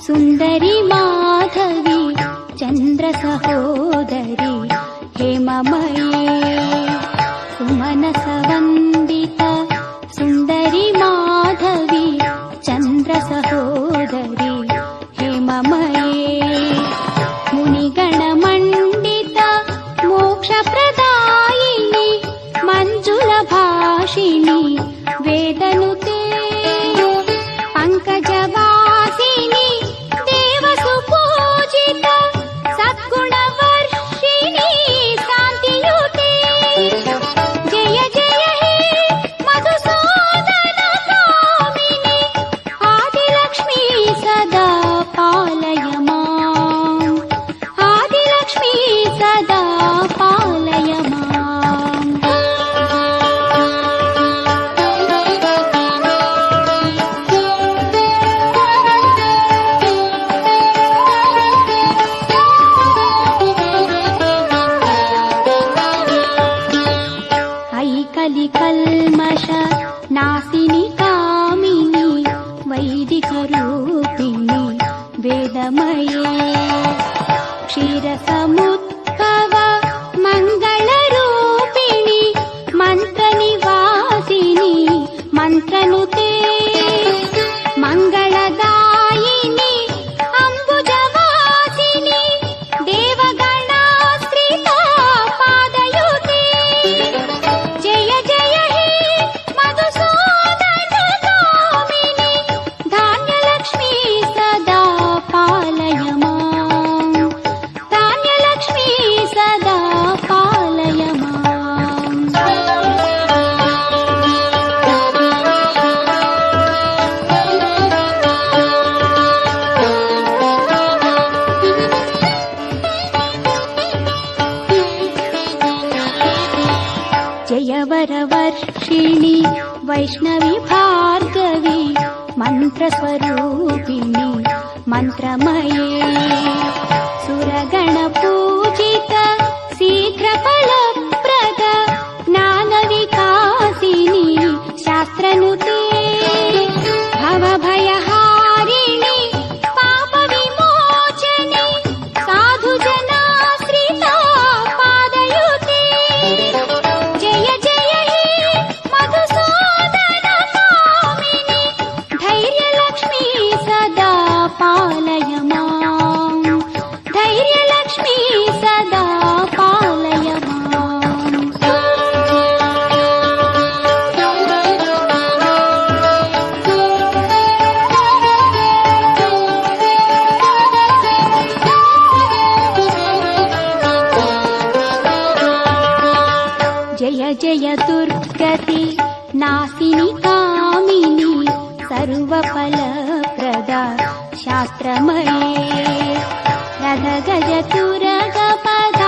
सुन्दरी माधवी चन्द्र सहोदरी हेममयी सुमनसवन्दिता सुन्दरी माधवी चन्द्र सहोदरी हेममयी मुनिगणमण्डिता मोक्षप्रदायिनी मञ्जुलभाषिणी वेदनुते पंकजवासिनी देवसुपूजिता सद्गुणवर्षिणी शान्तियुते जय जय हे मधुसूदनकामिनी आदिलक्ष्मी सदा पालय माम् आदिलक्ष्मी सदा पालय माम् कलिकल्मष नासिनी कामिनी वैदिकरूपिणी वेदमयी क्षीरसमुद्भव मङ्गलरूपिणी मन्त्रनिवासिनी मन्त्रनुते मङ्गलदायिनी अम्बुजवासिनी देवगणाश्रिता पादयुते जय जय हे मधुसूदनकामिनी धान्यलक्ष्मी सदा पालय माम् धान्यलक्ष्मी सदा पालय माम् जय वरवर्षिणी वैष्णवी भार्गवी मन्त्रस्वरूपिणी मन्त्रमये सुरगणपूजित शीघ्रफलप्रद ज्ञानविकासिनी शास्त्रनुते भवभयहारिणी पापविमोचनी साधुजनाश्रिता पादयुते जय जय हे मधुसूदनकामिनी धैर्यलक्ष्मी सदा पालय माम् धैर्यलक्ष्मी सदा पालय माम् जय जय दुर्गति नासिनी कामिनी सर्वफलप्रदा शास्त्रमये रथ गज तुरग पद